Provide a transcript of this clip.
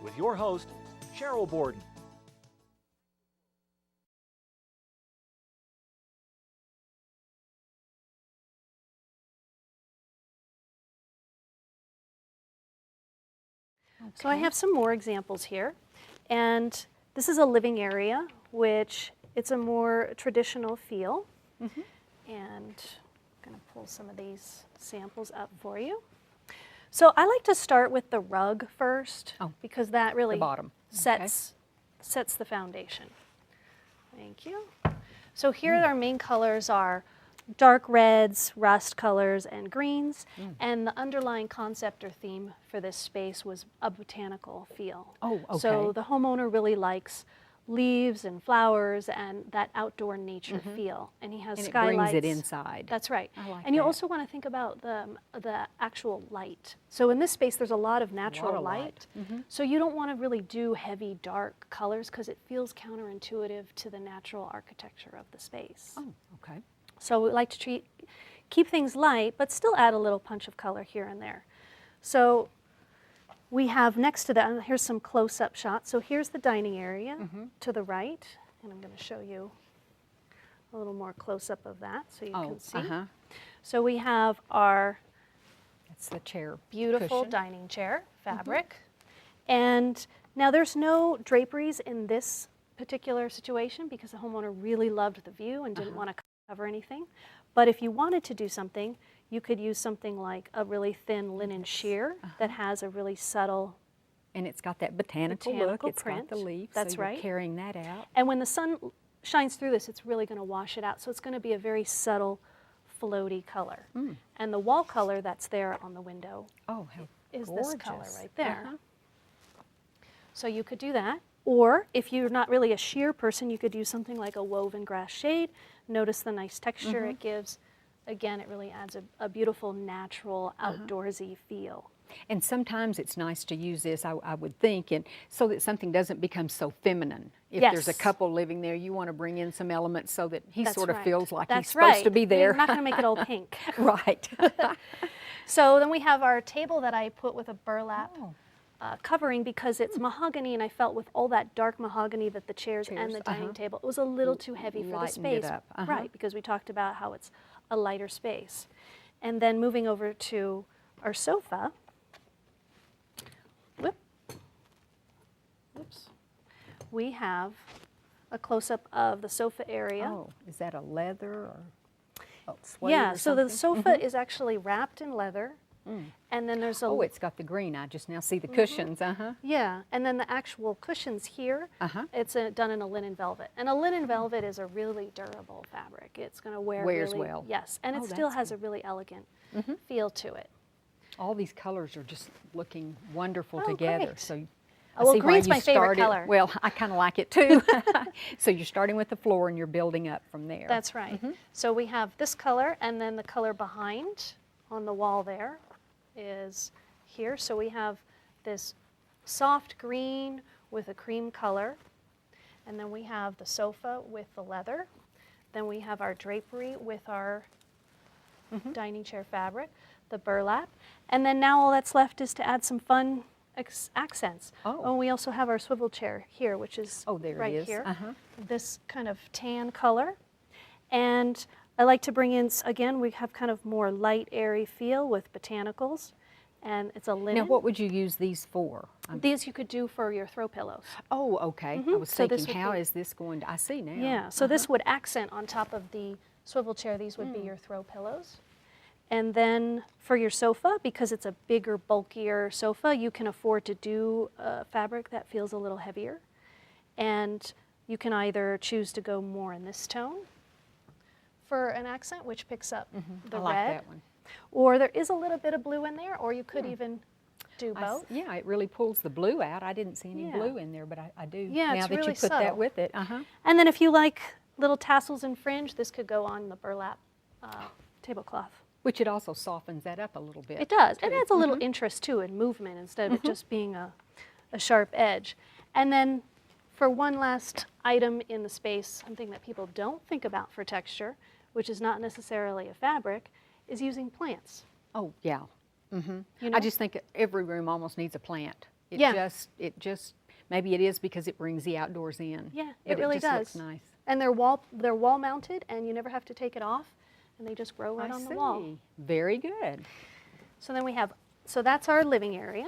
with your host, Cheryl Borden. So I have some more examples here, and this is a living area, which it's a more traditional feel. And I'm going to pull some of these samples up for you. So I like to start with the rug first, because that really the bottom. sets the foundation. Thank you. So here our main colors are dark reds, rust colors, and greens. And the underlying concept or theme for this space was a botanical feel. Oh, okay. So the homeowner really likes leaves and flowers and that outdoor nature feel. And he has And skylights. it brings it inside. That's right. I like and you that. also want to think about the actual light. So in this space, there's a lot of natural light. So you don't want to really do heavy, dark colors because it feels counterintuitive to the natural architecture of the space. Oh, okay. So we like to keep things light, but still add a little punch of color here and there. So we have next to that, here's some close-up shots. So here's the dining area to the right, and I'm going to show you a little more close-up of that so you can see. So we have our That's the chair beautiful cushion. dining chair fabric. And now there's no draperies in this particular situation because the homeowner really loved the view and didn't want to cover anything. But if you wanted to do something, you could use something like a really thin linen sheer that has a really subtle And it's got that botanical look. It's print. got the leaf. That's so you're right. carrying that out. And when the sun shines through this, it's really going to wash it out. So it's going to be a very subtle, floaty color. And the wall color that's there on the window Oh, how is gorgeous. this color right there. So you could do that. Or if you're not really a sheer person, you could use something like a woven grass shade. Notice the nice texture it gives. Again, it really adds a beautiful, natural, outdoorsy feel. And sometimes it's nice to use this, I would think, and so that something doesn't become so feminine. If there's a Yes. couple living there, you want to bring in some elements so that he That's sort of right. feels like That's he's supposed right. to be there. You're not going to make it all pink. Right. So then we have our table that I put with a burlap covering because it's mahogany, and I felt with all that dark mahogany that the chairs and the dining table, it was a little too heavy for the Lightened it space. up. Right, because we talked about how it's a lighter space. And then moving over to our sofa. Oops. We have a close-up of the sofa area. Oh, is that a leather or suede Yeah, or so the something? sofa is actually wrapped in leather. And then there's a Oh, it's got the green. I just now see the cushions. yeah, and then the actual cushions here, it's done in a linen velvet. And a linen velvet is a really durable fabric. It's going to wear Wears really well. Yes, and it Oh, still that's has a really elegant feel to it. All these colors are just looking wonderful Oh, together. great. So Oh, well, see why green's you my favorite started- color. Well, I kind of like it too. So you're starting with the floor and you're building up from there. That's right. So we have this color, and then the color behind on the wall there is here. So we have this soft green with a cream color, and then we have the sofa with the leather. Then we have our drapery with our dining chair fabric, the burlap, and then now all that's left is to add some fun accents. Oh. We also have our swivel chair here, which is Oh, there it right is. here. This kind of tan color. And I like to bring in, again, we have kind of more light, airy feel with botanicals. And it's a linen. Now, what would you use these for? These you could do for your throw pillows. Oh, okay. I was So this thinking, would how be- is this going to? I see now. Yeah, so this would accent on top of the swivel chair. These would be your throw pillows. And then for your sofa, because it's a bigger, bulkier sofa, you can afford to do a fabric that feels a little heavier. And you can either choose to go more in this tone for an accent, which picks up the I like red. that one. Or there is a little bit of blue in there, or you could even do both. Yeah, it really pulls the blue out. I didn't see any Yeah. blue in there, but I do Yeah, now it's that really you put subtle. that with it. And then if you like little tassels and fringe, this could go on the burlap tablecloth. Which it also softens that up a little bit. It does. It too. adds a little interest too in movement instead of it just being a sharp edge. And then for one last item in the space, something that people don't think about for texture, which is not necessarily a fabric, is using plants. Oh, yeah. You know? I just think every room almost needs a plant. Yeah. It just, maybe it is because it brings the outdoors in. Yeah, but it really just does. looks nice. And they're wall mounted, and you never have to take it off, and they just grow right I on the see. wall. Very good. So then we have, so that's our living area.